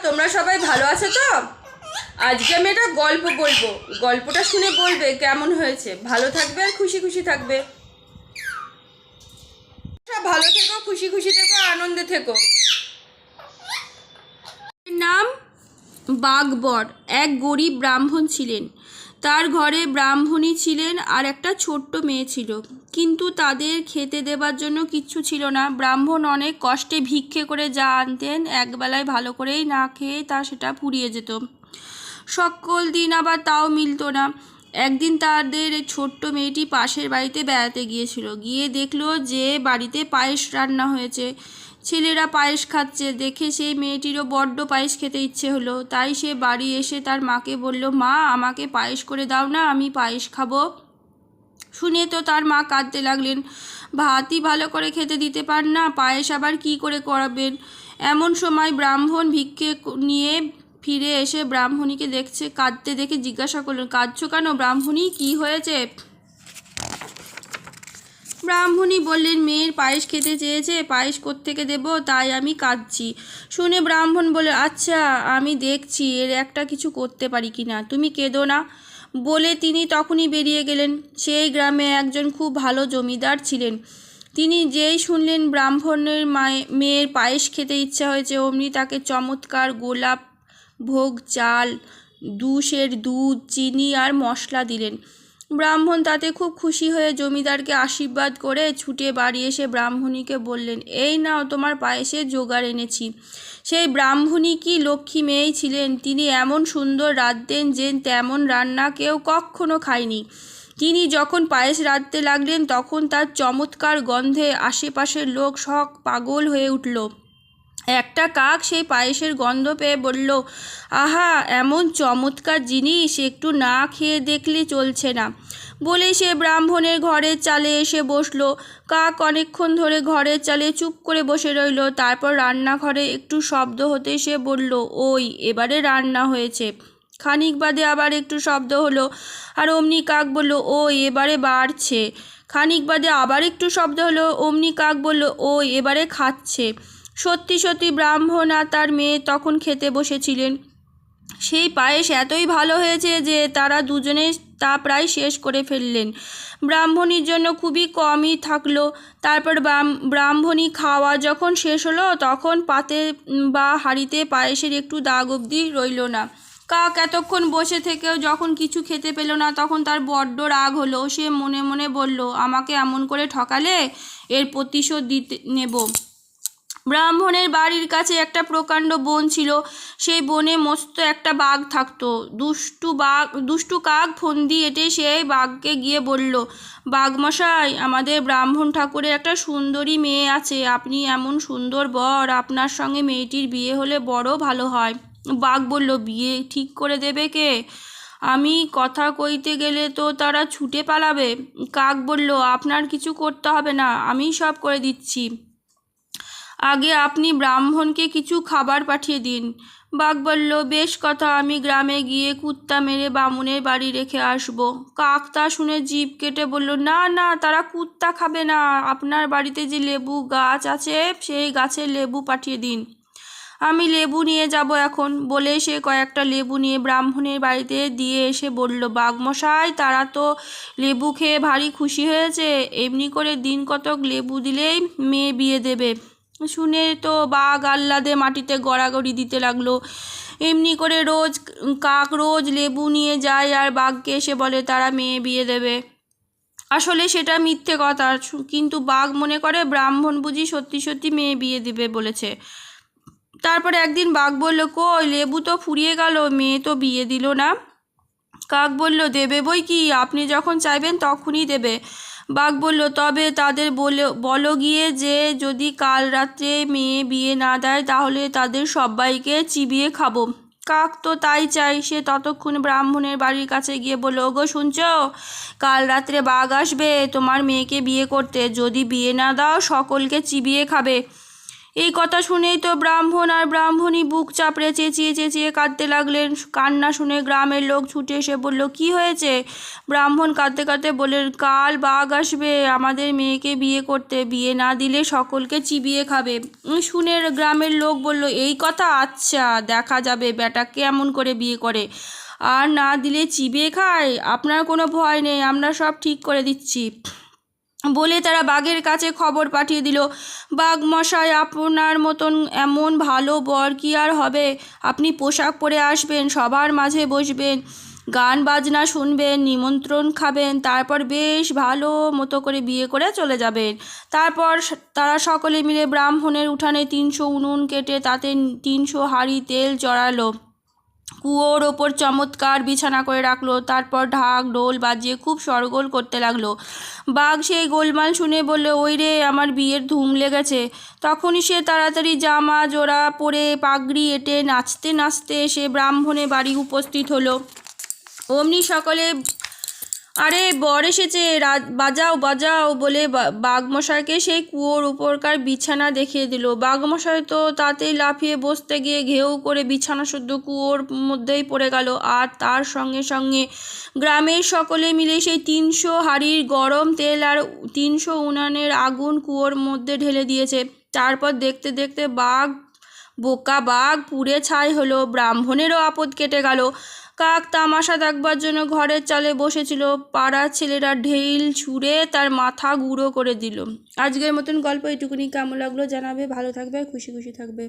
তোমরা সবাই ভালো আছো তো? আজকে আমি একটা গল্প বলবো, গল্পটা শুনে বলবে কেমন হয়েছে। ভালো থাকবে আর খুশি খুশি থাকবে। ভালো থেকো, খুশি খুশি থেকো, আনন্দে থেকো। নাম বাগবর। এক গরিব ব্রাহ্মণ ছিলেন। তার ঘরে ব্রাহ্মণী ছিলেন আর একটা ছোট্ট মেয়ে ছিল, কিন্তু তাদের খেতে দেবার জন্য কিচ্ছু ছিল না। ব্রাহ্মণ অনেক কষ্টে ভিক্ষে করে যা আনতেন, একবেলায় ভালো করেই না খেয়ে তা সেটা ফুরিয়ে যেত। সকল দিন আবার তাও মিলত না। একদিন তাদের ছোট্ট মেয়েটি পাশের বাড়িতে বেড়াতে গিয়েছিল। গিয়ে দেখলো যে বাড়িতে পায়েস রান্না হয়েছে। ছেলেরা পায়েস খাচ্ছে দেখে সেই মেয়েটিরও বড্ড পায়েস খেতে ইচ্ছে হলো। তাই সে বাড়ি এসে তার মাকে বলল, মা, আমাকে পায়েস করে দাও না, আমি পায়েস খাবো। শুনে তো তার মা কাঁদতে লাগলেন। ভাতই ভালো করে খেতে দিতে পার না, পায়েস আবার কি করে করাবেন? এমন সময় ব্রাহ্মণ ভিক্ষে নিয়ে ফিরে এসে ব্রাহ্মণীকে দেখছে কাঁদতে দেখে জিজ্ঞাসা করলেন, কাঁদছো কেন ব্রাহ্মণী, কি হয়েছে? ব্রাহ্মণী বললেন, মেয়ের পায়েস খেতে চেয়েছে, পায়েস কোত্থেকে দেবো, তাই আমি কাঁদছি। শুনে ব্রাহ্মণ বলে, আচ্ছা, আমি দেখছি এর একটা কিছু করতে পারি কি না, তুমি কেঁদো না। বলে তিনি তখনই বেরিয়ে গেলেন। সেই গ্রামে একজন খুব ভালো জমিদার ছিলেন। তিনি যেই শুনলেন ব্রাহ্মণের মেয়ের পায়েস খেতে ইচ্ছা হয়েছে, অমনি তাকে চমৎকার গোলাপ ভোগ চাল, 2 সের দুধ, চিনি আর মশলা দিলেন। ব্রাহ্মণ তাতে খুব খুশি হয়ে জমিদারকে আশীর্বাদ করে ছুটে বাড়ি এসে ব্রাহ্মণীকে বললেন, এই নাও তোমার পায়েসের জোগাড় এনেছি। সেই ব্রাহ্মণী কি লক্ষ্মী মেয়েই ছিলেন। তিনি এমন সুন্দর রাঁধতেন যে তেমন রান্না কেউ কখনো খায়নি। তিনি যখন পায়েস রাঁধতে লাগলেন তখন তার চমৎকার গন্ধে আশেপাশের লোক সব পাগল হয়ে উঠল। একটা কাক সেই পায়েসের গন্ধ পেয়ে বলল, আহা, এমন চমৎকার জিনিস একটু না খেয়ে দেখলে চলছে না। বলেই সে ব্রাহ্মণের ঘরের চালে এসে বসল। কাক অনেকক্ষণ ধরে ঘরের চালে চুপ করে বসে রইল। তারপর রান্নাঘরে একটু শব্দ হতে সে বলল, ওই এবারে রান্না হয়েছে। খানিক বাদে আবার একটু শব্দ হলো, আর অমনি কাক বলল, ও এবারে বাড়ছে। খানিক বাদে আবার একটু শব্দ হলো, অমনি কাক বলল, ও এবারে খাচ্ছে। সত্যি সত্যি ব্রাহ্মণ আর তার মেয়ে তখন খেতে বসেছিলেন। সেই পায়েস এতই ভালো হয়েছে যে তারা দুজনে তা প্রায় শেষ করে ফেললেন। ব্রাহ্মণীর জন্য খুবই কমই থাকলো। তারপর ব্রাহ্মণী খাওয়া যখন শেষ হলো তখন পাতে বা হাঁড়িতে পায়েসের একটু দাগ অবধি রইল না। কাক এতক্ষণ বসে থেকেও যখন কিছু খেতে পেল না তখন তার বড্ড রাগ হলো। সে মনে মনে বলল, আমাকে এমন করে ঠকালে, এর প্রতিশোধ নেব। ব্রাহ্মণের বাড়ির কাছে একটা প্রকাণ্ড বন ছিল। সেই বনে মস্ত একটা বাঘ থাকতো। দুষ্টু কাক ফন্দি এঁটে সেই বাঘকে গিয়ে বলল, বাঘমশাই, আমাদের ব্রাহ্মণ ঠাকুরের একটা সুন্দরী মেয়ে আছে। আপনি এমন সুন্দর বর, আপনার সঙ্গে মেয়েটির বিয়ে হলে বড় ভালো হয়। বাঘ বলল, বিয়ে ঠিক করে দেবে কে? আমি কথা কইতে গেলে তো তারা ছুটে পালাবে। কাক বলল, আপনার কিছু করতে হবে না, আমি সব করে দিচ্ছি। আগে আপনি ব্রাহ্মণকে কিছু খাবার পাঠিয়ে দিন। বাঘ বলল, বেশ কথা, আমি গ্রামে গিয়ে কুত্তা মেরে বামুনের বাড়ি রেখে আসব। কাক তা শুনে জিভ কেটে বলল, না না, তারা কুত্তা খাবে না, আপনার বাড়িতে যে লেবু গাছ আছে সেই গাছের লেবু পাঠিয়ে দিন, আমি লেবু নিয়ে যাব এখন। বলে সে কয়েকটা লেবু নিয়ে ব্রাহ্মণের বাড়িতে দিয়ে এসে বলল, বাঘমশাই, তারা তো লেবু খেয়ে ভারী খুশি হয়েছে, এমনি করে দিন কতক লেবু দিলেই মেয়ে বিয়ে দেবে। শুনে তো বাঘ আহ্লাদে মাটিতে গড়াগড়ি দিতে লাগলো। এমনি করে কাক রোজ লেবু নিয়ে যায় আর বাঘকে এসে বলে তারা মেয়ে বিয়ে দেবে। আসলে সেটা মিথ্যে কথা, কিন্তু বাঘ মনে করে ব্রাহ্মণ বুঝি সত্যি সত্যি মেয়ে বিয়ে দেবে বলেছে। তারপরে একদিন বাঘ বলল, কই, লেবু তো ফুরিয়ে গেল, মেয়ে তো বিয়ে দিল না। কাক বলল, দেবে বই কি, আপনি যখন চাইবেন তখনই দেবে। বাঘ বলল, তবে তাদের বলো গিয়ে যে যদি কাল রাত্রে মেয়ে বিয়ে না দেয় তাহলে তাদের সবাইকে চিবিয়ে খাবো। কাক তো তাই চাই। সে ততক্ষণ ব্রাহ্মণের বাড়ির কাছে গিয়ে বলল, ওগো শুনছো, কাল রাত্রে বাঘ আসবে তোমার মেয়েকে বিয়ে করতে, যদি বিয়ে না দাও সকলকে চিবিয়ে খাবে। এই কথা শুনেই তো ব্রাহ্মণ আর ব্রাহ্মণী বুক চাপড়ে চেঁচিয়ে চেঁচিয়ে কাঁদতে লাগলেন। কান্না শুনে গ্রামের লোক ছুটে এসে বলল, কি হয়েছে? ব্রাহ্মণ কাঁদতে কাঁদতে বললেন, কাল বাঘ আসবে আমাদের মেয়েকে বিয়ে করতে, বিয়ে না দিলে সকলকে চিবিয়ে খাবে। শুনে গ্রামের লোক বলল, এই কথা, আচ্ছা দেখা যাবে বেটা কেমন করে বিয়ে করে, আর না দিলে চিবিয়ে খায়। আপনার কোনো ভয় নেই, আমরা সব ঠিক করে দিচ্ছি। বলে তারা বাঘের কাছে খবর পাঠিয়ে দিল, বাঘ মশাই, আপনার মতন এমন ভালো বর কি আর হবে? আপনি পোশাক পরে আসবেন, সবার মাঝে বসবেন, গান বাজনা শুনবেন, নিমন্ত্রণ খাবেন, তারপর বেশ ভালো মতো করে বিয়ে করে চলে যাবেন। তারপর তারা সকলে মিলে ব্রাহ্মণের উঠানে 300 উনুন কেটে তাতে 300 হাঁড়ি তেল চড়ালো, কুয়োর ওপর চমৎকার বিছানা করে রাখলো, তারপর ঢাক ঢোল বাজিয়ে খুব শোরগোল করতে লাগলো। বাঘ সেই গোলমাল শুনে বলল, ওই রে, আমার বিয়ের ধুম লেগেছে। তখনই সে তাড়াতাড়ি জামা জোড়া পরে পাগড়ি এঁটে নাচতে নাচতে সে ব্রাহ্মণের বাড়ি উপস্থিত হলো। অমনি সকলে, আরে বর এসেছে, বাজাও বাজাও বলে বাঘমশাইকে সেই কুয়োর উপরকার বিছানা দেখিয়ে দিল। বাঘমশাই তো তাতেই লাফিয়ে বসতে গিয়ে ঘেউ করে বিছানা শুদ্ধ কুয়োর মধ্যেই পড়ে গেল, আর তার সঙ্গে সঙ্গে গ্রামের সকলে মিলে সেই 300 হাঁড়ির গরম তেল আর 300 উনানের আগুন কুয়োর মধ্যে ঢেলে দিয়েছে। তারপর দেখতে দেখতে বোকা বাঘ পুড়ে ছাই হলো। ব্রাহ্মণেরও আপদ কেটে গেল। কাক তামাশা দেখবার জন্য ঘরের চালে বসেছিল, পাড়ার ছেলেরা ঢেল ছুঁড়ে তার মাথা গুঁড়ো করে দিল। আজকের মতন গল্প এইটুকুনি। কেমন লাগলো জানাবে, ভালো থাকবে, খুশি খুশি থাকবে।